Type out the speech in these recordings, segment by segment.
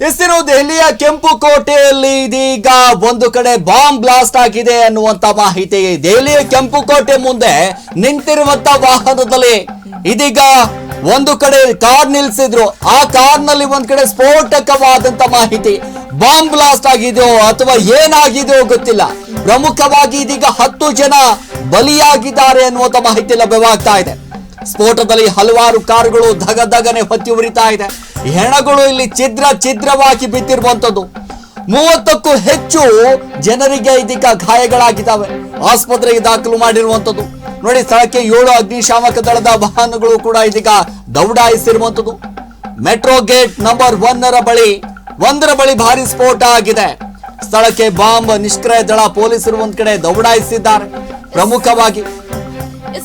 ಇನ್ನು ದೆಹಲಿಯ ಕೆಂಪು ಕೋಟೆಯಲ್ಲಿ ಇದೀಗ ಒಂದು ಕಡೆ ಬಾಂಬ್ ಬ್ಲಾಸ್ಟ್ ಆಗಿದೆ ಅನ್ನುವಂತ ಮಾಹಿತಿ. ದೆಹಲಿಯ ಕೆಂಪು ಕೋಟೆ ಮುಂದೆ ನಿಂತಿರುವಂತ ವಾಹನದಲ್ಲಿ ಇದೀಗ ಒಂದು ಕಡೆ ಕಾರ್ ನಿಲ್ಸಿದ್ರು. ಆ ಕಾರ್ನಲ್ಲಿ ಒಂದ್ ಕಡೆ ಸ್ಫೋಟಕವಾದಂತ ಮಾಹಿತಿ. ಬಾಂಬ್ ಬ್ಲಾಸ್ಟ್ ಆಗಿದೆಯೋ ಅಥವಾ ಏನಾಗಿದೆಯೋ ಗೊತ್ತಿಲ್ಲ. ಪ್ರಮುಖವಾಗಿ ಇದೀಗ 10 ಜನ ಬಲಿಯಾಗಿದ್ದಾರೆ ಅನ್ನುವಂತ ಮಾಹಿತಿ ಲಭ್ಯವಾಗ್ತಾ ಇದೆ. ಸ್ಫೋಟದಲ್ಲಿ ಹಲವಾರು ಕಾರುಗಳು ಧಗಧಗನೆ ಹೊತ್ತಿ ಉರಿತಾ ಇದೆ. ಹೆಣಗಳು ಇಲ್ಲಿ ಛಿದ್ರವಾಗಿ ಬಿದ್ದಿರುವಂತದ್ದು. 30ಕ್ಕೂ ಹೆಚ್ಚು ಜನರಿಗೆ ಇದೀಗ ಗಾಯಗಳಾಗಿದ್ದಾವೆ. ಆಸ್ಪತ್ರೆಗೆ ದಾಖಲು ಮಾಡಿರುವಂತದ್ದು. ನೋಡಿ, ಸ್ಥಳಕ್ಕೆ 7 ಅಗ್ನಿಶಾಮಕ ದಳದ ವಾಹನಗಳು ಕೂಡ ಇದೀಗ ದೌಡಾಯಿಸಿರುವಂತದ್ದು. ಮೆಟ್ರೋ ಗೇಟ್ ನಂಬರ್ 1ರ ಬಳಿ ಭಾರಿ ಸ್ಫೋಟ ಆಗಿದೆ. ಸ್ಥಳಕ್ಕೆ ಬಾಂಬ್ ನಿಷ್ಕ್ರಿಯ ದಳ ಪೊಲೀಸರು ಒಂದ್ ಕಡೆ ದೌಡಾಯಿಸಿದ್ದಾರೆ. ಪ್ರಮುಖವಾಗಿ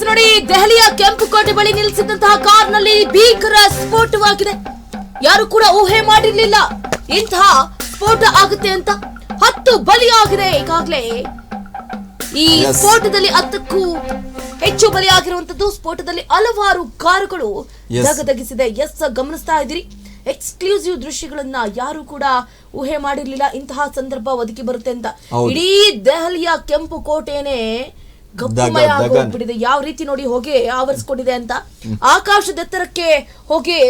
ನೋಡಿ, ದೆಹಲಿಯ ಕೆಂಪು ಕೋಟೆ ಬಳಿ ನಿಲ್ಲಿಸಿದಂತಹ ಕಾರ್ನಲ್ಲಿ ಭೀಕರ ಸ್ಫೋಟವಾಗಿದೆ. ಯಾರು ಕೂಡ ಊಹೆ ಮಾಡಿರ್ಲಿಲ್ಲ ಇಂತಹ ಸ್ಫೋಟ ಆಗುತ್ತೆ ಅಂತ. 10 ಬಲಿಯಾಗಿದೆ ಈಗಾಗಲೇ. ಈ ಸ್ಫೋಟದಲ್ಲಿ 10ಕ್ಕೂ ಹೆಚ್ಚು ಬಲಿಯಾಗಿರುವಂತದ್ದು. ಸ್ಫೋಟದಲ್ಲಿ ಹಲವಾರು ಕಾರುಗಳು ಧಗಧಗಿಸಿದೆ. ಗಮನಿಸ್ತಾ ಇದ್ದೀರಿ, ಎಕ್ಸ್ಕ್ಲೂಸಿವ್ ದೃಶ್ಯಗಳನ್ನ ಯಾರು ಕೂಡ ಊಹೆ ಮಾಡಿರ್ಲಿಲ್ಲ ಇಂತಹ ಸಂದರ್ಭ ಒದಗಿ ಬರುತ್ತೆ ಅಂತ. ಇಡೀ ದೆಹಲಿಯ ಕೆಂಪು ಕೋಟೆನೇ ಗಪ್ಪಮಯ ಆಗೋಗ್ಬಿಟ್ಟಿದೆ. ಯಾವ ರೀತಿ ನೋಡಿ ಹೊಗೆ ಆವರಿಸ್ಕೊಂಡಿದೆ ಅಂತ. ಆಕಾಶದೆತ್ತರಕ್ಕೆ ಹೊಗೆ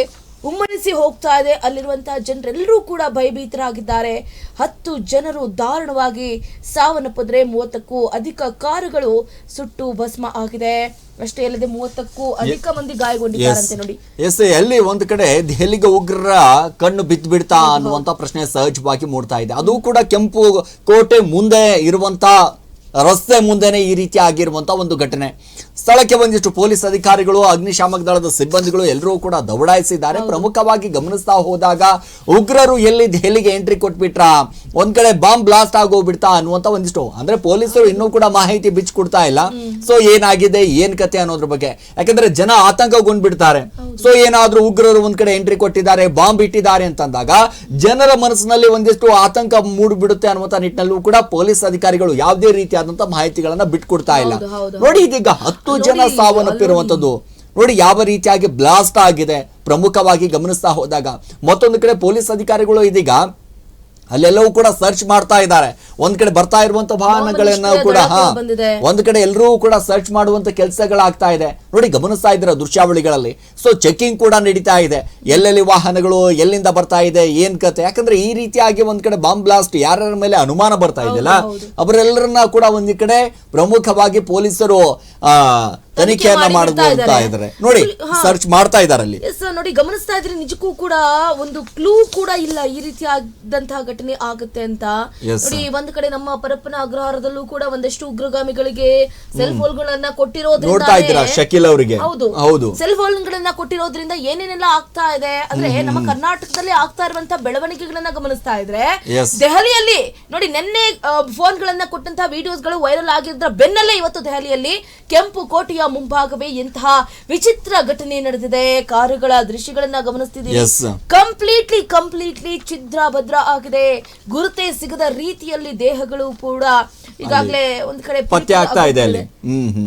ಉಮ್ಮಳಿಸಿ ಹೋಗ್ತಾ ಇದೆ. ಅಲ್ಲಿರುವಂತಹ ಜನರೆಲ್ಲರೂ ಕೂಡ ಭಯಭೀತರಾಗಿದ್ದಾರೆ. 10 ಜನರು ದಾರುಣವಾಗಿ ಸಾವನ್ನಪ್ಪಿದ್ರೆ 30ಕ್ಕೂ ಅಧಿಕ ಕಾರುಗಳು ಸುಟ್ಟು ಭಸ್ಮ ಆಗಿದೆ. ಅಷ್ಟೇ ಅಲ್ಲದೆ 30ಕ್ಕೂ ಅಧಿಕ ಮಂದಿ ಗಾಯಗೊಂಡಿದ್ದಾರಂತೆ. ನೋಡಿ, ಎಲ್ಲಿ ಒಂದು ಕಡೆ ದೆಹಲಿಗೆ ಉಗ್ರರ ಕಣ್ಣು ಬಿದ್ದುಬಿಡ್ತಾ ಅನ್ನುವಂತ ಪ್ರಶ್ನೆ ಸಹಜವಾಗಿ ಮೂಡ್ತಾ ಇದೆ. ಅದು ಕೂಡ ಕೆಂಪು ಕೋಟೆ ಮುಂದೆ ಇರುವಂತ ರಸ್ತೆ ಮುಂದೆನೆ ಈ ರೀತಿ ಆಗಿರುವಂತ ಒಂದು ಘಟನೆ. ಸ್ಥಳಕ್ಕೆ ಒಂದಿಷ್ಟು ಪೊಲೀಸ್ ಅಧಿಕಾರಿಗಳು, ಅಗ್ನಿಶಾಮಕ ದಳದ ಸಿಬ್ಬಂದಿಗಳು ಎಲ್ಲರೂ ಕೂಡ ದೌಡಾಯಿಸಿದ್ದಾರೆ. ಪ್ರಮುಖವಾಗಿ ಗಮನಿಸ್ತಾ ಹೋದಾಗ ಉಗ್ರರು ಎಲ್ಲಿ ದೆಹಲಿಗೆ ಎಂಟ್ರಿ ಕೊಟ್ಬಿಟ್ರ, ಒಂದ್ ಕಡೆ ಬಾಂಬ್ ಬ್ಲಾಸ್ಟ್ ಆಗೋಗ್ಬಿಡ್ತಾ ಅನ್ನುವಂತ ಒಂದಿಷ್ಟು, ಅಂದ್ರೆ ಪೊಲೀಸರು ಇನ್ನೂ ಕೂಡ ಮಾಹಿತಿ ಬಿಚ್ಕೊಡ್ತಾ ಇಲ್ಲ. ಸೊ ಏನಾಗಿದೆ ಏನ್ ಕತೆ ಅನ್ನೋದ್ರ ಬಗ್ಗೆ. ಯಾಕಂದ್ರೆ ಜನ ಆತಂಕಗೊಂಡ್ಬಿಡ್ತಾರೆ. ಸೊ ಏನಾದ್ರೂ ಉಗ್ರರು ಒಂದ್ ಕಡೆ ಎಂಟ್ರಿ ಕೊಟ್ಟಿದ್ದಾರೆ, ಬಾಂಬ್ ಇಟ್ಟಿದ್ದಾರೆ ಅಂತಂದಾಗ ಜನರ ಮನಸ್ಸಿನಲ್ಲಿ ಒಂದಿಷ್ಟು ಆತಂಕ ಮೂಡ್ಬಿಡುತ್ತೆ ಅನ್ನುವಂತ ನಿಟ್ಟಿನಲ್ಲೂ ಕೂಡ ಪೊಲೀಸ್ ಅಧಿಕಾರಿಗಳು ಯಾವುದೇ ರೀತಿಯಾದಂತ ಮಾಹಿತಿಗಳನ್ನ ಬಿಟ್ಕೊಡ್ತಾ ಇಲ್ಲ. ನೋಡಿ, ಇದೀಗ 10 ಜನ ಸಾವನ್ನಪ್ಪಿರುವಂತದ್ದು. ನೋಡಿ ಯಾವ ರೀತಿಯಾಗಿ ಬ್ಲಾಸ್ಟ್ ಆಗಿದೆ. ಪ್ರಮುಖವಾಗಿ ಗಮನಿಸ್ತಾ ಹೋದಾಗ ಮತ್ತೊಂದು ಕಡೆ ಪೊಲೀಸ್ ಅಧಿಕಾರಿಗಳು ಇದೀಗ ಅಲ್ಲೆಲ್ಲವೂ ಕೂಡ ಸರ್ಚ್ ಮಾಡ್ತಾ ಇದ್ದಾರೆ. ಒಂದ್ ಕಡೆ ಬರ್ತಾ ಇರುವಂತ ವಾಹನಗಳನ್ನ ಕೂಡ ಒಂದ್ ಕಡೆ ಎಲ್ಲರೂ ಕೂಡ ಸರ್ಚ್ ಮಾಡುವಂತ ಕೆಲಸಗಳಾಗ್ತಾ ಇದೆ. ನೋಡಿ, ಗಮನಿಸ್ತಾ ಇದ್ದೀರಾ ದೃಶ್ಯಾವಳಿಗಳಲ್ಲಿ. ಸೊ ಚೆಕಿಂಗ್ ಕೂಡ ನಡೀತಾ ಇದೆ. ಎಲ್ಲೆಲ್ಲಿ ವಾಹನಗಳು ಎಲ್ಲಿಂದ ಬರ್ತಾ ಇದೆ, ಏನ್ ಕತೆ. ಯಾಕಂದ್ರೆ ಈ ರೀತಿಯಾಗಿ ಒಂದ್ ಕಡೆ ಬಾಂಬ್ ಬ್ಲಾಸ್ಟ್ ಯಾರ ಮೇಲೆ ಅನುಮಾನ ಬರ್ತಾ ಇದೆಯಲ್ಲ, ಅವರೆಲ್ಲರನ್ನ ಕೂಡ ಒಂದ್ ಕಡೆ ಪ್ರಮುಖವಾಗಿ ಪೊಲೀಸರು ತನಿಖೆಯನ್ನ ಮಾಡ್ತಾ ಇದ್ದಾರೆ. ನೋಡಿ, ಸರ್ಚ್ ಮಾಡ್ತಾ ಇದ್ದಾರೆ ಅಲ್ಲಿ. ನೋಡಿ, ಗಮನಿಸ್ತಾ ಇದ್ರೆ ನಿಜಕ್ಕೂ ಕೂಡ ಒಂದು ಕ್ಲೂ ಕೂಡ ಇಲ್ಲ ಈ ರೀತಿಯಾದಂತಹ ಘಟನೆ ಆಗುತ್ತೆ ಅಂತ. ನೋಡಿ, ಒಂದ್ ಕಡೆ ನಮ್ಮ ಪರಪ್ಪನ ಅಗ್ರಹಾರದಲ್ಲೂ ಕೂಡ ಒಂದಷ್ಟು ಉಗ್ರಗಾಮಿಗಳಿಗೆ ಸೆಲ್ ಫೋನ್ ಗಳನ್ನ ಕೊಟ್ಟಿರೋದ್ರಿಂದ, ಶಕೀಲ್ ಅವರಿಗೆ ಹೌದು ಸೆಲ್ ಫೋನ್ ಗಳನ್ನ ಕೊಟ್ಟಿರೋದ್ರಿಂದ ಏನೇನೆಲ್ಲ ಆಗ್ತಾ ಇದೆ ಅಂದ್ರೆ ನಮ್ಮ ಕರ್ನಾಟಕದಲ್ಲಿ ಆಗ್ತಾ ಇರುವಂತಹ ಬೆಳವಣಿಗೆಗಳನ್ನ ಗಮನಿಸ್ತಾ ಇದ್ರೆ, ದೆಹಲಿಯಲ್ಲಿ ನೋಡಿ ನಿನ್ನೆ ಫೋನ್ ಗಳನ್ನ ಕೊಟ್ಟಂತಹ ವಿಡಿಯೋಸ್ ಗಳು ವೈರಲ್ ಆಗಿದ್ರ ಬೆನ್ನಲ್ಲೇ ಇವತ್ತು ದೆಹಲಿಯಲ್ಲಿ ಕೆಂಪು ಕೋಟೆಯ ಮುಂಭಾಗವೇ ಎಂತಹ ವಿಚಿತ್ರ ಘಟನೆ ನಡೆದಿದೆ. ಕಾರುಗಳ ದೃಶ್ಯಗಳನ್ನ ಗಮನಿಸ್ತಿದ್ದೀವಿ. ಕಂಪ್ಲೀಟ್ಲಿ ಛಿದ್ರ ಆಗಿದೆ. ಗುರುತೇ ಸಿಗದ ರೀತಿಯಲ್ಲಿ ದೇಹಗಳು ಕೂಡ ಈಗಾಗಲೇ ಒಂದ್ ಕಡೆ ಪತ್ತೆ ಆಗ್ತಾ ಇದೆ. ಅಲ್ಲಿ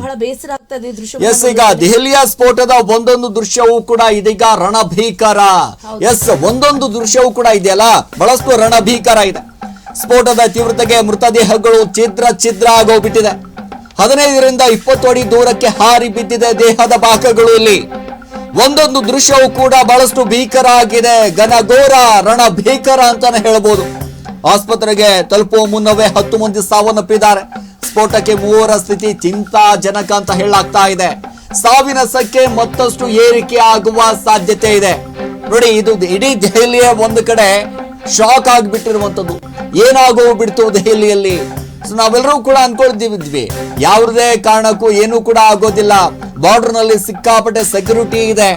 ಬಹಳ ಬೇಸರ ಆಗ್ತಾ ಇದೆ ದೃಶ್ಯ. ಈಗ ದೆಹಲಿಯ ಸ್ಫೋಟದ ಒಂದೊಂದು ದೃಶ್ಯವೂ ಕೂಡ ಇದೀಗ ರಣಭೀಕರ. ಒಂದೊಂದು ದೃಶ್ಯವೂ ಕೂಡ ಇದೆಯಲ್ಲ, ಬಹಳಷ್ಟು ರಣಭೀಕರ ಇದೆ. ಸ್ಫೋಟದ ತೀವ್ರತೆಗೆ ಮೃತದೇಹಗಳು ಛಿದ್ರ ಆಗೋಗ್ಬಿಟ್ಟಿದೆ. 15ರಿಂದ 20 ಅಡಿ ದೂರಕ್ಕೆ ಹಾರಿ ಬಿದ್ದಿದೆ ದೇಹದ ಭಾಗಗಳು. ಇಲ್ಲಿ ಒಂದೊಂದು ದೃಶ್ಯವೂ ಕೂಡ ಬಹಳಷ್ಟು ಭೀಕರ ಆಗಿದೆ. ಘನಘೋರ ರಣಭೀಕರ ಅಂತಾನೆ ಹೇಳ್ಬೋದು. ಆಸ್ಪತ್ರೆಗೆ ತಲುಪುವ ಮುನ್ನವೇ 10 ಮಂದಿ ಸಾವನ್ನಪ್ಪಿದ್ದಾರೆ. ಸ್ಫೋಟಕ್ಕೆ 3ರ ಸ್ಥಿತಿ ಚಿಂತಾಜನಕ ಅಂತ ಹೇಳಲಾಗ್ತಾ ಇದೆ. ಸಾವಿನ ಸಂಖ್ಯೆ ಮತ್ತಷ್ಟು ಏರಿಕೆ ಆಗುವ ಸಾಧ್ಯತೆ ಇದೆ. ನೋಡಿ, ಇದು ಇಡೀ ದೆಹಲಿಯ ಒಂದು ಕಡೆ ಶಾಕ್ ಆಗಿಬಿಟ್ಟಿರುವಂತದ್ದು. ಏನಾಗೋಗ್ಬಿಡ್ತು ದೆಹಲಿಯಲ್ಲಿ. ನಾವೆಲ್ಲರೂ ಕೂಡ ಅನ್ಕೊಳ್ತಿದ್ವಿ ಯಾವುದೇ ಕಾರಣಕ್ಕೂ ಏನೂ ಕೂಡ ಆಗೋದಿಲ್ಲ. ಬಾರ್ಡರ್ ನಲ್ಲಿ ಸಿಕ್ಕಾಪಟ್ಟೆ ಸೆಕ್ಯೂರಿಟಿ ಇದೆ.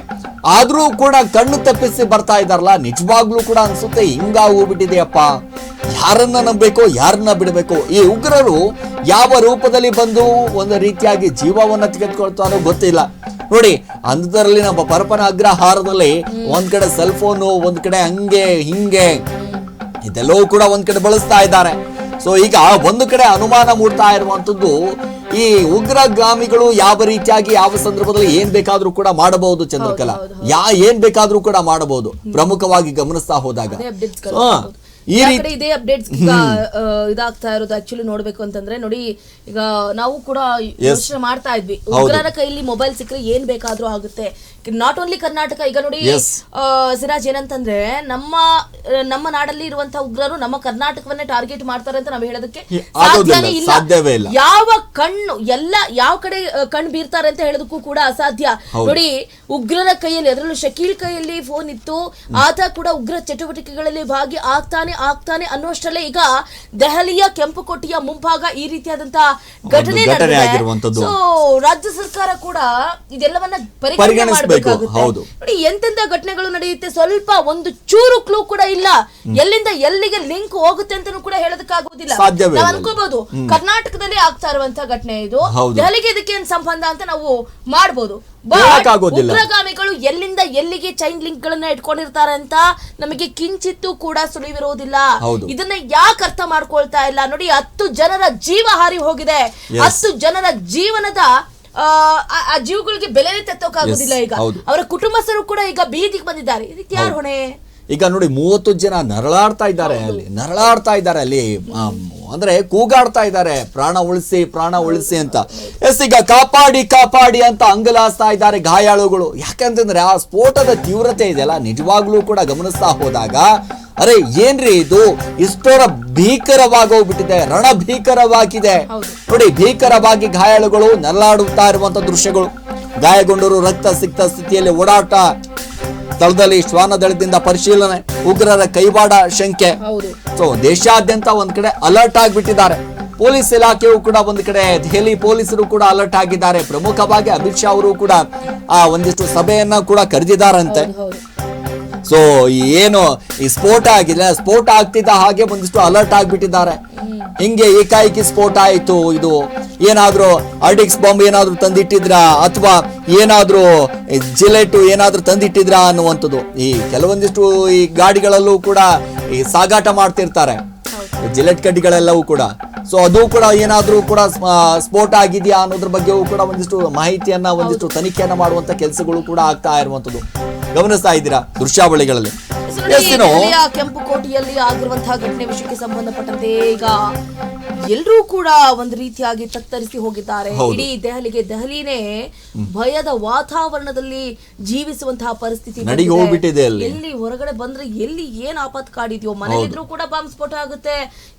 ಆದ್ರೂ ಕೂಡ ಕಣ್ಣು ತಪ್ಪಿಸಿ ಬರ್ತಾ ಇದಾರಲ್ಲ, ನಿಜವಾಗ್ಲೂ ಕೂಡ ಅನ್ಸುತ್ತೆ ಹಿಂಗಾಗೋಗ್ಬಿಟ್ಟಿದೆಯಪ್ಪ. ಯಾರನ್ನ ನಂಬಬೇಕು, ಯಾರನ್ನ ಬಿಡಬೇಕು. ಈ ಉಗ್ರರು ಯಾವ ರೂಪದಲ್ಲಿ ಬಂದು ಒಂದು ರೀತಿಯಾಗಿ ಜೀವವನ್ನ ತೆಗೆದುಕೊಳ್ತಾರೋ ಗೊತ್ತಿಲ್ಲ. ನೋಡಿ, ಅಂಥದ್ರಲ್ಲಿ ನಮ್ಮ ಪರಪ್ಪನ ಅಗ್ರಹಾರದಲ್ಲಿ ಒಂದ್ ಕಡೆ ಸೆಲ್ ಫೋನು, ಒಂದ್ ಕಡೆ ಹಂಗೆ ಹಿಂಗೆ ಇದೆಲ್ಲವೂ ಕೂಡ ಒಂದ್ ಕಡೆ ಬಳಸ್ತಾ ಇದ್ದಾರೆ. ಸೊ ಈಗ ಒಂದು ಕಡೆ ಅನುಮಾನ ಮೂಡ್ತಾ ಇರುವಂತದ್ದು ಈ ಉಗ್ರಗಾಮಿಗಳು ಯಾವ ರೀತಿಯಾಗಿ ಯಾವ ಸಂದರ್ಭದಲ್ಲಿ ಏನ್ ಬೇಕಾದ್ರೂ ಕೂಡ ಮಾಡಬಹುದು ಚಂದ್ರಕಲಾ, ಏನ್ ಬೇಕಾದ್ರೂ ಕೂಡ ಮಾಡಬಹುದು, ಪ್ರಮುಖವಾಗಿ ಗಮನಿಸ್ತಾ ಹೋದಾಗ ಈ ಕಡೆ ಇದೇ ಅಪ್ಡೇಟ್ಸ್ ಇದಾಗ್ತಾ ಇರೋದು. ಆಕ್ಚುಲಿ ನೋಡ್ಬೇಕು ಅಂತಂದ್ರೆ ನೋಡಿ, ಈಗ ನಾವು ಕೂಡ ಯೋಚನೆ ಮಾಡ್ತಾ ಇದ್ವಿ, ಉಗ್ರರ ಕೈಲಿ ಮೊಬೈಲ್ ಸಿಕ್ಕರೆ ಏನ್ ಬೇಕಾದ್ರೂ ಆಗುತ್ತೆ. ನಾಟ್ ಓನ್ಲಿ ಕರ್ನಾಟಕ, ಈಗ ನೋಡಿ ಸಿರಾಜ್ ಏನಂತಂದ್ರೆ ನಮ್ಮ ನಾಡಲ್ಲಿ ಇರುವಂತಹ ಉಗ್ರರು ನಮ್ಮ ಕರ್ನಾಟಕವನ್ನೇ ಟಾರ್ಗೆಟ್ ಮಾಡ್ತಾರೆ ಅಂತ ನಾವು ಹೇಳೋದಕ್ಕೆ ಸಾಧ್ಯವೇ ಇಲ್ಲ. ಯಾವ ಕಡೆ ಕಣ್ ಬೀರ್ತಾರೆ ಅಂತ ಹೇಳೋದಕ್ಕೂ ಕೂಡ ಅಸಾಧ್ಯ. ನೋಡಿ, ಉಗ್ರರ ಕೈಯಲ್ಲಿ, ಅದರಲ್ಲೂ ಶಕೀಲ್ ಕೈಯಲ್ಲಿ ಫೋನ್ ಇತ್ತು, ಆತ ಕೂಡ ಉಗ್ರ ಚಟುವಟಿಕೆಗಳಲ್ಲಿ ಭಾಗಿ ಆಗ್ತಾನೆ ಅನ್ನೋಷ್ಟರಲ್ಲೇ ಈಗ ದೆಹಲಿಯ ಕೆಂಪುಕೋಟೆಯ ಮುಂಭಾಗ ಈ ರೀತಿಯಾದಂತಹ ಘಟನೆ ನಡೆದಿದೆ. ಸೊ ರಾಜ್ಯ ಸರ್ಕಾರ ಕೂಡ ಇದೆಲ್ಲವನ್ನ ಪರಿಗಣನೆ ಮಾಡಬೇಕಾಗುತ್ತೆ. ನೋಡಿ, ಎಂತೆಂತ ಘಟನೆಗಳು ನಡೆಯುತ್ತೆ, ಸ್ವಲ್ಪ ಒಂದು ಚೂರು ಕ್ಲೂ ಕೂಡ ಇಲ್ಲ, ಎಲ್ಲಿಂದ ಎಲ್ಲಿಗೆ ಲಿಂಕ್ ಹೋಗುತ್ತೆ ಅಂತ ಕೂಡ ಹೇಳೋದಕ್ಕಾಗುವುದಿಲ್ಲ. ನಾವು ಅನ್ಕೋಬಹುದು ಕರ್ನಾಟಕದಲ್ಲಿ ಆಗ್ತಾ ಇರುವಂತಹ ಘಟನೆ ಇದು, ದೆಹಲಿಗೆ ಇದಕ್ಕೆ ಏನ್ ಸಂಬಂಧ ಅಂತ ನಾವು ಮಾಡಬಹುದು. ಉಗ್ರಗಾಮಿಗಳು ಎಲ್ಲಿಂದ ಎಲ್ಲಿಗೆ ಚೈನ್ ಲಿಂಕ್ ಗಳನ್ನ ಇಟ್ಕೊಂಡಿರ್ತಾರೆ ಅಂತ ನಮಗೆ ಕಿಂಚಿತ್ತೂ ಕೂಡ ಸುಳಿವಿರೋದಿಲ್ಲ. ಇದನ್ನ ಯಾಕೆ ಅರ್ಥ ಮಾಡ್ಕೊಳ್ತಾ ಇಲ್ಲ ನೋಡಿ, 10 ಜನರ ಜೀವ ಹಾರಿ ಹೋಗಿದೆ, 10 ಜನರ ಜೀವನದ ಆ ಜೀವಗಳಿಗೆ ಬೆಲೆ ತೆತ್ತೋಕಾಗುದಿಲ್ಲ. ಈಗ ಅವರ ಕುಟುಂಬಸ್ಥರು ಕೂಡ ಈಗ ಬೀದಿಗೆ ಬಂದಿದ್ದಾರೆ. ಇದಕ್ಕೆ ಯಾರು ಹೊಣೆ? ಈಗ ನೋಡಿ, 30 ಜನ ನರಳಾಡ್ತಾ ಇದ್ದಾರೆ ಅಲ್ಲಿ ಅಂದ್ರೆ ಕೂಗಾಡ್ತಾ ಇದ್ದಾರೆ, ಪ್ರಾಣ ಉಳಿಸಿ ಅಂತ. ಈಗ ಕಾಪಾಡಿ ಅಂತ ಅಂಗಲಾಸ್ತಾ ಇದ್ದಾರೆ ಗಾಯಾಳುಗಳು. ಯಾಕಂತಂದ್ರೆ ಆ ಸ್ಫೋಟದ ತೀವ್ರತೆ ಇದೆಯಲ್ಲ, ನಿಜವಾಗ್ಲೂ ಕೂಡ ಗಮನಿಸ್ತಾ ಹೋದಾಗ ಅರೆ ಏನ್ರಿ ಇದು ಇಷ್ಟರ ಭೀಕರವಾಗೋಗ್ಬಿಟ್ಟಿದೆ, ರಣಭೀಕರವಾಗಿದೆ ನೋಡಿ. ಭೀಕರವಾಗಿ ಗಾಯಾಳುಗಳು ನರಳಾಡುತ್ತಾ ಇರುವಂತ ದೃಶ್ಯಗಳು, ಗಾಯಗೊಂಡರು ರಕ್ತ ಸಿಕ್ತ ಸ್ಥಿತಿಯಲ್ಲಿ ಓಡಾಟ, ಸ್ಥಳದಲ್ಲಿ ಶ್ವಾನದಳದಿಂದ ಪರಿಶೀಲನೆ, ಉಗ್ರರ ಕೈವಾಡ ಶಂಕೆ. ಸೊ ದೇಶಾದ್ಯಂತ ಒಂದ್ ಕಡೆ ಅಲರ್ಟ್ ಆಗಿಬಿಟ್ಟಿದ್ದಾರೆ. ಪೊಲೀಸ್ ಇಲಾಖೆಯು ಕೂಡ ಒಂದ್ ಕಡೆ, ದೆಹಲಿ ಪೊಲೀಸರು ಕೂಡ ಅಲರ್ಟ್ ಆಗಿದ್ದಾರೆ. ಪ್ರಮುಖವಾಗಿ ಅಮಿತ್ ಶಾ ಅವರು ಕೂಡ ಆ ಒಂದಿಷ್ಟು ಸಭೆಯನ್ನ ಕೂಡ ಕರೆದಿದ್ದಾರಂತೆ. ಸೊ ಏನು ಈ ಸ್ಫೋಟ ಆಗಿದೆ, ಸ್ಫೋಟ ಆಗ್ತಿದ್ದ ಹಾಗೆ ಒಂದಿಷ್ಟು ಅಲರ್ಟ್ ಆಗ್ಬಿಟ್ಟಿದ್ದಾರೆ. ಹಿಂಗೆ ಏಕಾಏಕಿ ಸ್ಫೋಟ ಆಯ್ತು, ಇದು ಏನಾದ್ರೂ ಆರ್ಡಿಕ್ಸ್ ಬಾಂಬ್ ಏನಾದ್ರೂ ತಂದಿಟ್ಟಿದ್ರಾ ಅಥವಾ ಏನಾದ್ರೂ ಜಿಲೆಟ್ ಏನಾದ್ರೂ ತಂದಿಟ್ಟಿದ್ರಾ ಅನ್ನುವಂಥದ್ದು. ಈ ಕೆಲವೊಂದಿಷ್ಟು ಈ ಗಾಡಿಗಳಲ್ಲೂ ಕೂಡ ಈ ಸಾಗಾಟ ಮಾಡ್ತಿರ್ತಾರೆ ಜಿಲೆಟ್ ಕಡ್ಡಿಗಳೆಲ್ಲವೂ ಕೂಡ. ಸೊ ಅದು ಕೂಡ ಏನಾದ್ರೂ ಕೂಡ ಸ್ಫೋಟ ಆಗಿದೆಯಾ ಅನ್ನೋದ್ರ ಬಗ್ಗೆಯೂ ಕೂಡ ಒಂದಿಷ್ಟು ಮಾಹಿತಿಯನ್ನ, ಒಂದಿಷ್ಟು ತನಿಖೆಯನ್ನ ಮಾಡುವಂತ ಕೆಲಸಗಳು ಕೂಡ ಆಗ್ತಾ ಇರುವಂತದ್ದು ಗಮನಿಸ್ತಾ ಇದ್ದೀರಾ ದೃಶ್ಯಾವಳಿಗಳಲ್ಲಿ. ಕೆಂಪುಕೋಟೆಯಲ್ಲಿ ಆಗಿರುವಂತಹ ಘಟನೆ ವಿಷಯಕ್ಕೆ ಸಂಬಂಧಪಟ್ಟಂತೆ ಈಗ ಎಲ್ಲರೂ ಕೂಡ ಒಂದು ರೀತಿಯಾಗಿ ತತ್ತರಿಸಿ ಹೋಗಿದ್ದಾರೆ. ಇಡೀ ದೆಹಲಿನೇ ಭಯದ ವಾತಾವರಣದಲ್ಲಿ ಜೀವಿಸುವಂತಹ ಪರಿಸ್ಥಿತಿ ಹೋಗ್ಬಿಟ್ಟಿದೆ. ಎಲ್ಲಿ ಹೊರಗಡೆ ಬಂದ್ರೆ ಎಲ್ಲಿ ಏನ್ ಆಪತ್ ಕಾಡಿದ್ಯೋ, ಮನೇಲಿದ್ರು ಕೂಡ ಬಾಂಬ್ ಸ್ಫೋಟ ಆಗುತ್ತೆ,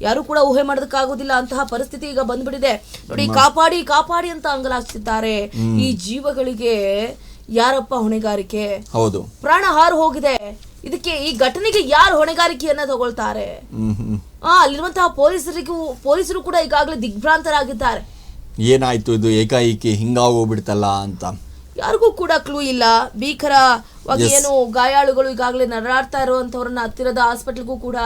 ಯಾರು ಕೂಡ ಊಹೆ ಮಾಡೋದಕ್ಕಾಗೋದಿಲ್ಲ ಅಂತಹ ಪರಿಸ್ಥಿತಿ ಈಗ ಬಂದ್ಬಿಟ್ಟಿದೆ. ನೋಡಿ, ಕಾಪಾಡಿ ಅಂತ ಅಂಗಲಾಗ್ತಿದ್ದಾರೆ. ಈ ಜೀವಗಳಿಗೆ ಯಾರಪ್ಪ ಹೊಣೆಗಾರಿಕೆ? ಹೌದು, ಪ್ರಾಣ ಹಾರು ಹೋಗಿದೆ. ಇದಕ್ಕೆ, ಈ ಘಟನೆಗೆ ಯಾರು ಹೊಣೆಗಾರಿಕೆಯನ್ನ ತಗೊಳ್ತಾರೆ? ಅಲ್ಲಿರುವಂತಹ ಪೊಲೀಸರು ಕೂಡ ಈಗಾಗಲೇ ದಿಗ್ಭ್ರಾಂತರಾಗಿದ್ದಾರೆ. ಏನಾಯ್ತು ಇದು ಏಕಾಏಕಿ ಹಿಂಗಾಗೋಗ್ಬಿಡ್ತಲ್ಲ ಅಂತ ಯಾರಿಗೂ ಕೂಡ ಕ್ಲೂ ಇಲ್ಲ. ಭೀಕರವಾಗಿ ಏನು ಗಾಯಾಳುಗಳು ಈಗಾಗಲೇ ನರಳಾಡ್ತಾ ಇರುವಂತವ್ರನ್ನ ಹತ್ತಿರದ ಹಾಸ್ಪಿಟಲ್ಗೂ ಕೂಡ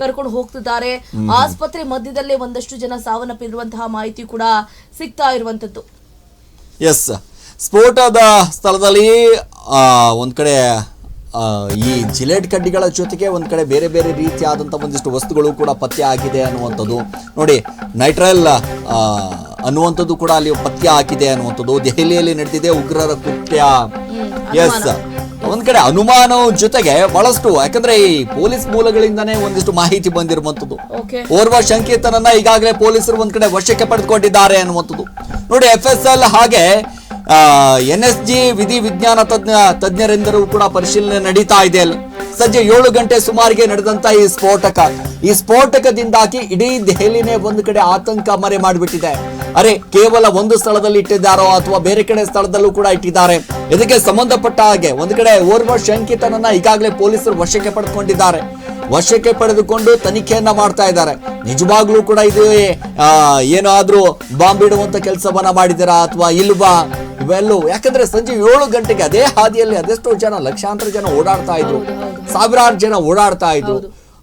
ಕರ್ಕೊಂಡು ಹೋಗ್ತಿದ್ದಾರೆ. ಆಸ್ಪತ್ರೆ ಮಧ್ಯದಲ್ಲೇ ಒಂದಷ್ಟು ಜನ ಸಾವನ್ನಪ್ಪಿರುವಂತಹ ಮಾಹಿತಿ ಕೂಡ ಸಿಗ್ತಾ ಇರುವಂತದ್ದು. ಎಸ್, ಸ್ಫೋಟದ ಸ್ಥಳದಲ್ಲಿ ಒಂದ್ ಕಡೆ ಈ ಜಿಲೆಟ್ ಕಡ್ಡಿಗಳ ಜೊತೆಗೆ ಒಂದ್ ಕಡೆ ಬೇರೆ ಬೇರೆ ರೀತಿಯಾದಂಥ ಒಂದಿಷ್ಟು ವಸ್ತುಗಳು ಕೂಡ ಪತ್ತೆ ಆಗಿದೆ ಅನ್ನುವಂಥದ್ದು ನೋಡಿ. ನೈಟ್ರಲ್ ಅನ್ನುವಂಥದ್ದು ಕೂಡ ಅಲ್ಲಿ ಪತ್ತೆ ಆಗಿದೆ ಅನ್ನುವಂಥದ್ದು. ದೆಹಲಿಯಲ್ಲಿ ನಡೆದಿದೆ ಉಗ್ರರ ಕೃತ್ಯ. ಎಸ್, ಒಂದ್ ಕಡೆ ಅನುಮಾನ ಜೊತೆಗೆ ಬಹಳಷ್ಟು, ಯಾಕಂದ್ರೆ ಈ ಪೊಲೀಸ್ ಮೂಲಗಳಿಂದಾನೇ ಒಂದಿಷ್ಟು ಮಾಹಿತಿ ಬಂದಿರುವಂತದ್ದು. ಓರ್ವ ಶಂಕಿತನನ್ನ ಈಗಾಗಲೇ ಪೊಲೀಸರು ಒಂದ್ ಕಡೆ ವಶಕ್ಕೆ ಪಡೆದುಕೊಂಡಿದ್ದಾರೆ ಅನ್ನುವಂಥದ್ದು ನೋಡಿ. FSL ಹಾಗೆ NSG ವಿಧಿ ವಿಜ್ಞಾನ ತಜ್ಞರೆಂದರೂ ಕೂಡ ಪರಿಶೀಲನೆ ನಡೀತಾ ಇದೆ. ಅಲ್ಲಿ ಸಂಜೆ 7 ಗಂಟೆ ಸುಮಾರಿಗೆ ನಡೆದಂತ ಈ ಸ್ಫೋಟಕದಿಂದಾಗಿ ಇಡೀ ದೆಹಲಿನೇ ಒಂದು ಕಡೆ ಆತಂಕ ಮರೆ ಮಾಡಿಬಿಟ್ಟಿದೆ. ಅರೆ, ಕೇವಲ ಒಂದು ಸ್ಥಳದಲ್ಲಿ ಇಟ್ಟಿದ್ದಾರೋ ಅಥವಾ ಬೇರೆ ಕಡೆ ಸ್ಥಳದಲ್ಲೂ ಕೂಡ ಇಟ್ಟಿದ್ದಾರೆ. ಇದಕ್ಕೆ ಸಂಬಂಧಪಟ್ಟ ಹಾಗೆ ಒಂದು ಕಡೆ ಓರ್ವ ಶಂಕಿತನನ್ನ ಈಗಾಗಲೇ ಪೊಲೀಸರು ವಶಕ್ಕೆ ಪಡೆದುಕೊಂಡಿದ್ದಾರೆ. ವಶಕ್ಕೆ ಪಡೆದುಕೊಂಡು ತನಿಖೆಯನ್ನ ಮಾಡ್ತಾ ಇದ್ದಾರೆ. ನಿಜವಾಗ್ಲೂ ಕೂಡ ಇದು ಏನಾದ್ರೂ ಬಾಂಬ್ ಇಡುವಂತ ಕೆಲಸವನ್ನ ಮಾಡಿದಾರಾ ಅಥವಾ ಇಲ್ವಾ ಇವೆಲ್ಲೂ. ಯಾಕಂದ್ರೆ ಸಂಜೆ 7 ಗಂಟೆಗೆ ಅದೇ ಹಾದಿಯಲ್ಲಿ ಅದೆಷ್ಟೋ ಜನ, ಲಕ್ಷಾಂತರ ಜನ ಓಡಾಡ್ತಾ ಇದ್ರು, ಸಾವಿರಾರು ಜನ ಓಡಾಡ್ತಾ ಇದ್ರು.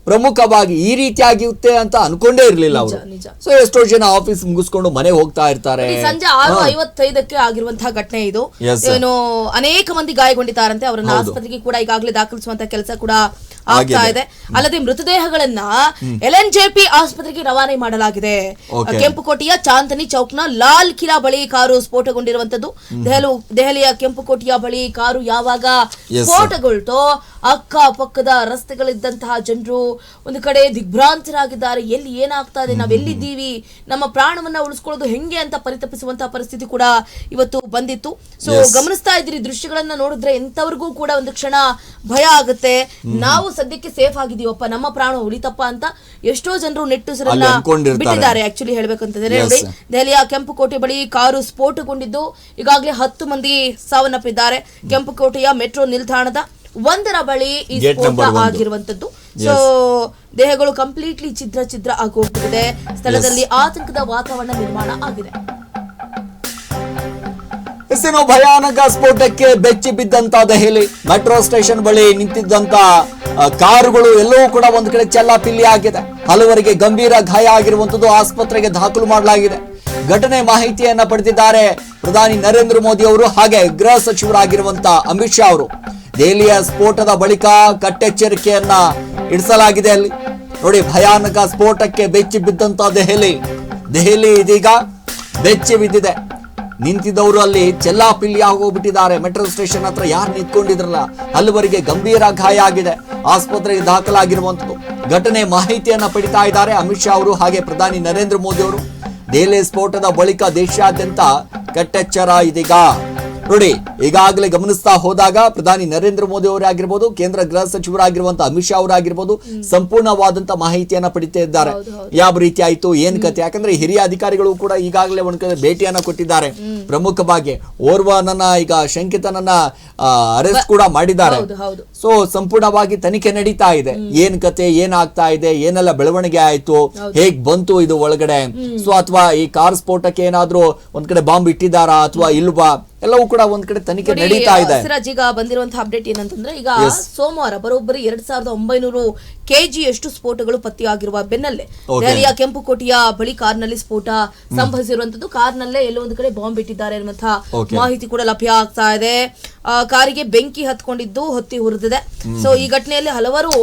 ಪ್ರಮುಖವಾಗಿ ಈ ರೀತಿಯಾಗಿರುತ್ತೆ ಅಂತ ಅನ್ಕೊಂಡೇ ಇರ್ಲಿಲ್ಲ ಅವರು. ಸೊ ಎಷ್ಟೋ ಜನ ಆಫೀಸ್ ಮುಗಿಸ್ಕೊಂಡು ಮನೆ ಹೋಗ್ತಾ ಇರ್ತಾರೆ. ಸಂಜೆ 6:55 ಆಗಿರುವಂತಹ ಘಟನೆ ಇದು. ಏನು ಅನೇಕ ಮಂದಿ ಗಾಯಗೊಂಡಿದ್ದಾರಂತೆ. ಅವರನ್ನ ಆಸ್ಪತ್ರೆಗೆ ಕೂಡ ಈಗಾಗಲೇ ದಾಖಲಿಸುವಂತ ಕೆಲಸ ಕೂಡ ಆಗ್ತಾ ಇದೆ. ಅಲ್ಲದೆ ಮೃತದೇಹಗಳನ್ನ LNJP ಆಸ್ಪತ್ರೆಗೆ ರವಾನೆ ಮಾಡಲಾಗಿದೆ. ಕೆಂಪುಕೋಟೆಯ ಚಾಂದನಿ ಚೌಕ್ನ ಲಾಲ್ ಕಿಲಾ ಬಳಿ ಕಾರು ಸ್ಫೋಟಗೊಂಡಿರುವಂತದ್ದು. ದೆಹಲಿಯ ಕೆಂಪುಕೋಟೆಯ ಬಳಿ ಕಾರು ಯಾವಾಗ ಸ್ಫೋಟಗೊಳ್ತೋ ಅಕ್ಕ ಪಕ್ಕದ ರಸ್ತೆಗಳಿದ್ದಂತಹ ಜನರು ಒಂದು ಕಡೆ ದಿಗ್ಭ್ರಾಂತರಾಗಿದ್ದಾರೆ. ಎಲ್ಲಿ ಏನಾಗ್ತಾ ಇದೆ, ನಾವೆಲ್ಲಿದ್ದೀವಿ, ನಮ್ಮ ಪ್ರಾಣವನ್ನ ಉಳಿಸ್ಕೊಳ್ಳೋದು ಹೆಂಗೆ ಅಂತ ಪರಿತಪಿಸುವಂತಹ ಪರಿಸ್ಥಿತಿ ಕೂಡ ಇವತ್ತು ಬಂದಿತ್ತು. ಸೊ ಗಮನಿಸ್ತಾ ಇದ್ದೀರಿ ದೃಶ್ಯಗಳನ್ನ ನೋಡಿದ್ರೆ ಎಂತವ್ರಿಗೂ ಕೂಡ ಒಂದು ಕ್ಷಣ ಭಯ ಆಗುತ್ತೆ. ನಾವು ಸದ್ಯಕ್ಕೆ ಸೇಫ್ ಆಗಿದೀವಪ್ಪ, ನಮ್ಮ ಪ್ರಾಣ ಉಳಿತಪ್ಪ ಅಂತ ಎಷ್ಟೋ ಜನರು ನೆಟ್ಟುಸಿರನ್ನ ಬಿಟ್ಟಿದ್ದಾರೆ. ಆಕ್ಚುಲಿ ಹೇಳ್ಬೇಕಂತಂದ್ರೆ ನೋಡಿ, ದೆಹಲಿಯ ಕೆಂಪುಕೋಟೆ ಬಳಿ ಕಾರು ಸ್ಫೋಟಗೊಂಡಿದ್ದು ಈಗಾಗಲೇ 10 ಮಂದಿ ಸಾವನ್ನಪ್ಪಿದ್ದಾರೆ. ಕೆಂಪುಕೋಟೆಯ ಮೆಟ್ರೋ ನಿಲ್ದಾಣದ 1 ಬಳಿ ಈ ಸ್ಫೋಟ ಆಗಿರುವಂತದ್ದು. ಸೊ ದೇಹಗಳು ಕಂಪ್ಲೀಟ್ಲಿ ಛಿದ್ರ ಆಗೋಗ್ಬಿಟ್ಟಿದೆ. ಸ್ಥಳದಲ್ಲಿ ಆತಂಕದ ವಾತಾವರಣ ನಿರ್ಮಾಣ ಆಗಿದೆ. ಇನ್ನು ಭಯಾನಕ ಸ್ಫೋಟಕ್ಕೆ ಬೆಚ್ಚಿ ಬಿದ್ದಂತ ದೆಹಲಿ ಮೆಟ್ರೋ ಸ್ಟೇಷನ್ ಬಳಿ ನಿಂತಿದ್ದಂತ ಕಾರುಗಳು ಎಲ್ಲವೂ ಕೂಡ ಒಂದು ಕಡೆ ಚೆಲ್ಲಾಪಿಲ್ಲಿ ಆಗಿದೆ. ಹಲವರಿಗೆ ಗಂಭೀರ ಗಾಯ ಆಗಿರುವಂತದ್ದು, ಆಸ್ಪತ್ರೆಗೆ ದಾಖಲು ಮಾಡಲಾಗಿದೆ. ಘಟನೆ ಮಾಹಿತಿಯನ್ನ ಪಡೆದಿದ್ದಾರೆ ಪ್ರಧಾನಿ ನರೇಂದ್ರ ಮೋದಿ ಅವರು, ಹಾಗೆ ಗೃಹ ಸಚಿವರಾಗಿರುವಂತ ಅಮಿತ್ ಶಾ ಅವರು. ದೆಹಲಿಯ ಸ್ಫೋಟದ ಬಳಿಕ ಕಟ್ಟೆಚ್ಚರಿಕೆಯನ್ನ ಇಡಿಸಲಾಗಿದೆ. ಅಲ್ಲಿ ನೋಡಿ, ಭಯಾನಕ ಸ್ಫೋಟಕ್ಕೆ ಬೆಚ್ಚಿ ಬಿದ್ದಂತ ದೆಹಲಿ ಇದೀಗ ಬೆಚ್ಚಿ ಬಿದ್ದಿದೆ. ನಿಂತಿದ್ದವರು ಅಲ್ಲಿ ಚೆಲ್ಲಾಪಿಲ್ಲಿ ಆಗೋಗ್ಬಿಟ್ಟಿದ್ದಾರೆ. ಮೆಟ್ರೋ ಸ್ಟೇಷನ್ ಹತ್ರ ಯಾರು ನಿಂತ್ಕೊಂಡಿದ್ರಲ್ಲ ಹಲವರಿಗೆ ಗಂಭೀರ ಗಾಯ ಆಗಿದೆ, ಆಸ್ಪತ್ರೆಗೆ ದಾಖಲಾಗಿರುವಂತದ್ದು. ಘಟನೆ ಮಾಹಿತಿಯನ್ನ ಪಡಿತಾ ಇದ್ದಾರೆ ಅಮಿತ್ ಶಾ ಅವರು ಹಾಗೆ ಪ್ರಧಾನಿ ನರೇಂದ್ರ ಮೋದಿ ಅವರು. ದೆಹಲಿ ಸ್ಫೋಟದ ಬಳಿಕ ದೇಶಾದ್ಯಂತ ಕಟ್ಟೆಚ್ಚರ ಇದೀಗ. ನೋಡಿ, ಈಗಾಗಲೇ ಗಮನಿಸ್ತಾ ಹೋದಾಗ ಪ್ರಧಾನಿ ನರೇಂದ್ರ ಮೋದಿ ಅವರೇ ಆಗಿರ್ಬೋದು, ಕೇಂದ್ರ ಗೃಹ ಸಚಿವರಾಗಿರುವಂತಹ ಅಮಿತ್ ಶಾ ಅವರಾಗಿರ್ಬೋದು, ಸಂಪೂರ್ಣವಾದಂತ ಮಾಹಿತಿಯನ್ನ ಪಡಿತಾ ಇದ್ದಾರೆ. ಯಾವ ರೀತಿ ಆಯ್ತು, ಏನ್ ಕತೆ, ಯಾಕಂದ್ರೆ ಹಿರಿಯ ಅಧಿಕಾರಿಗಳು ಕೂಡ ಈಗಾಗಲೇ ಒಂದ್ ಕಡೆ ಭೇಟಿಯನ್ನ ಕೊಟ್ಟಿದ್ದಾರೆ. ಪ್ರಮುಖವಾಗಿ ಓರ್ವನನ್ನ ಈಗ ಶಂಕಿತನನ್ನ ಅರೆಸ್ಟ್ ಕೂಡ ಮಾಡಿದ್ದಾರೆ. ಸೊ ಸಂಪೂರ್ಣವಾಗಿ ತನಿಖೆ ನಡೀತಾ ಇದೆ. ಏನ್ ಕತೆ, ಏನಾಗ್ತಾ ಇದೆ, ಏನೆಲ್ಲ ಬೆಳವಣಿಗೆ ಆಯ್ತು, ಹೇಗ್ ಬಂತು ಇದು ಒಳಗಡೆ, ಸೊ ಅಥವಾ ಈ ಕಾರ್ ಸ್ಫೋಟಕ್ಕೆ ಏನಾದ್ರೂ ಒಂದ್ ಕಡೆ ಬಾಂಬ್ ಇಟ್ಟಿದ್ದಾರಾ ಅಥವಾ ಇಲ್ವಾ, ಎಲ್ಲವೂ ಕೂಡ ಒಂದ್ ಕಡೆ ತನಿಖೆ ನಡೀತಾ ಇದೆ. ಈಗ ಬಂದಿರುವಂತಹ ಅಪ್ಡೇಟ್ ಏನಂತಂದ್ರೆ, ಈಗ ಸೋಮವಾರ ಬರೋಬ್ಬರಿ 2900 kg ಸ್ಫೋಟಗಳು ಪತ್ತೆಯಾಗಿರುವ ಬೆನ್ನಲ್ಲೇ ದೆಹಲಿಯ ಕೆಂಪುಕೋಟೆಯ ಬಳಿ ಕಾರ್ನಲ್ಲಿ ಸ್ಫೋಟ ಸಂಭವಿಸಿರುವಂತದ್ದು. ಕಾರ್ನಲ್ಲೇ ಎಲ್ಲೋ ಒಂದು ಕಡೆ ಬಾಂಬ್ ಇಟ್ಟಿದ್ದಾರೆ ಅನ್ನುವಂತಹ ಮಾಹಿತಿ ಕೂಡ ಲಭ್ಯ ಆಗ್ತಾ ಇದೆ. ಕಾರಿಗೆ ಬೆಂಕಿ ಹತ್ಕೊಂಡಿದ್ದು ಹೊತ್ತಿ ಹುರಿದಿದೆ. ಸೊ ಈ ಘಟನೆಯಲ್ಲಿ ಹಲವರು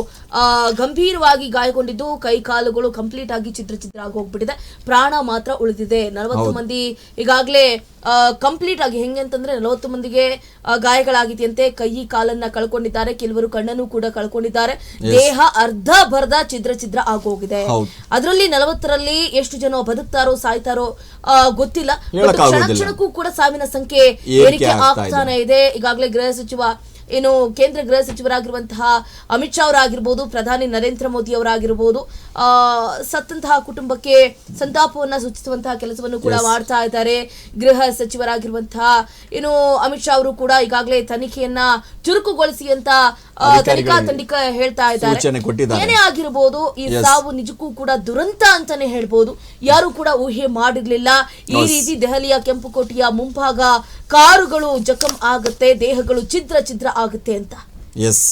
ಗಂಭೀರವಾಗಿ ಗಾಯಗೊಂಡಿದ್ದು, ಕೈ ಕಾಲುಗಳು ಕಂಪ್ಲೀಟ್ ಆಗಿ ಛಿದ್ರ ಆಗಿ ಹೋಗ್ಬಿಟ್ಟಿದೆ. ಪ್ರಾಣ ಮಾತ್ರ ಉಳಿದಿದೆ. 40 ಮಂದಿ ಈಗಾಗಲೇ ಕಂಪ್ಲೀಟ್ ಆಗಿ, ಹೆಂಗೆ ಅಂತಂದ್ರೆ 40 ಮಂದಿಗೆ ಗಾಯಗಳಾಗಿದೆಯಂತೆ. ಕೈ ಕಾಲನ್ನ ಕಳ್ಕೊಂಡಿದ್ದಾರೆ, ಕೆಲವರು ಕಣ್ಣನ್ನು ಕೂಡ ಕಳ್ಕೊಂಡಿದ್ದಾರೆ. ದೇಹ ಅರ್ಧ ಬರ್ಧ ಛಿದ್ರ ಆಗೋಗಿದೆ. ಅದರಲ್ಲಿ 40ರಲ್ಲಿ ಎಷ್ಟು ಜನ ಬದುಕ್ತಾರೋ ಸಾಯ್ತಾರೋ ಗೊತ್ತಿಲ್ಲ. ಕ್ಷಣಕ್ಕೂ ಕೂಡ ಸಾವಿನ ಸಂಖ್ಯೆ ಏರಿಕೆ ಆಗ್ತಾನೆ ಇದೆ. ಈಗಾಗಲೇ ಗೃಹ ಸಚಿವ ಕೇಂದ್ರ ಗೃಹ ಸಚಿವರಾಗಿರುವಂತಹ ಅಮಿತ್ ಶಾ ಅವರಾಗಿರ್ಬೋದು, ಪ್ರಧಾನಿ ನರೇಂದ್ರ ಮೋದಿ ಅವರಾಗಿರ್ಬೋದು, ಸತ್ತಂತಹ ಕುಟುಂಬಕ್ಕೆ ಸಂತಾಪವನ್ನ ಸೂಚಿಸುವಂತಹ ಕೆಲಸವನ್ನು ಕೂಡ ಮಾಡ್ತಾ ಇದ್ದಾರೆ. ಗೃಹ ಸಚಿವರಾಗಿರುವಂತಹ ಅಮಿತ್ ಶಾ ಅವರು ಕೂಡ ಈಗಾಗಲೇ ತನಿಖೆಯನ್ನ ಚುರುಕುಗೊಳಿಸಿ ಅಂತ ತನಿಖಾ ತಂಡ ಹೇಳ್ತಾ ಇದ್ದಾರೆ. ಏನೇ ಆಗಿರಬಹುದು, ಈ ಸಾವು ನಿಜಕ್ಕೂ ಕೂಡ ದುರಂತ ಅಂತಾನೆ ಹೇಳ್ಬೋದು. ಯಾರು ಕೂಡ ಊಹೆ ಮಾಡಿರ್ಲಿಲ್ಲ ಈ ರೀತಿ ದೆಹಲಿಯ ಕೆಂಪುಕೋಟೆಯ ಮುಂಭಾಗ ಕಾರುಗಳು ಜಖಂ ಆಗುತ್ತೆ, ದೇಹಗಳು ಛಿದ್ರ ಆಗುತ್ತೆ ಅಂತ. ಎಸ್,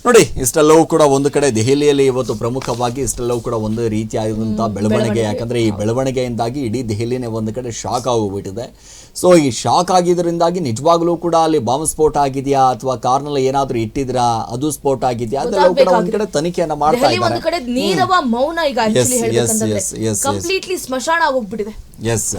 ನೋಡಿ, ಇಷ್ಟೆಲ್ಲವೂ ಕೂಡ ಒಂದು ಕಡೆ ದೆಹಲಿಯಲ್ಲಿ ಇವತ್ತು ಪ್ರಮುಖವಾಗಿ ಇಷ್ಟೆಲ್ಲವೂ ಕೂಡ ಒಂದು ರೀತಿಯಾದಂತಹ ಬೆಳವಣಿಗೆ. ಯಾಕಂದ್ರೆ ಈ ಬೆಳವಣಿಗೆಯಿಂದಾಗಿ ಇಡೀ ದೆಹಲಿನೇ ಒಂದು ಕಡೆ ಶಾಕ್ ಆಗೋಗ್ಬಿಟ್ಟಿದೆ. ಸೊ ಈ ಶಾಕ್ ಆಗಿದ್ರಿಂದಾಗಿ ನಿಜವಾಗ್ಲೂ ಕೂಡ ಅಲ್ಲಿ ಬಾಂಬ್ ಸ್ಫೋಟ ಆಗಿದೆಯಾ ಅಥವಾ ಕಾರ್ನಲ್ಲಿ ಏನಾದ್ರೂ ಇಟ್ಟಿದ್ರಾ, ಅದು ಸ್ಫೋಟ ಆಗಿದೆಯಾ, ಅದೆಲ್ಲವೂ ಕೂಡ ಒಂದು ಕಡೆ ತನಿಖೆಯನ್ನ ಮಾಡ್ತಾ ಇದ್ದಾರೆ. ಒಂದು ಕಡೆ ನೀರವ ಮೌನ ಈಗ ಕಂಪ್ಲೀಟ್ಲಿ ಸ್ಮಶಾನ ಆಗೋಗ್ಬಿಟ್ಟಿದೆ. ಎಸ್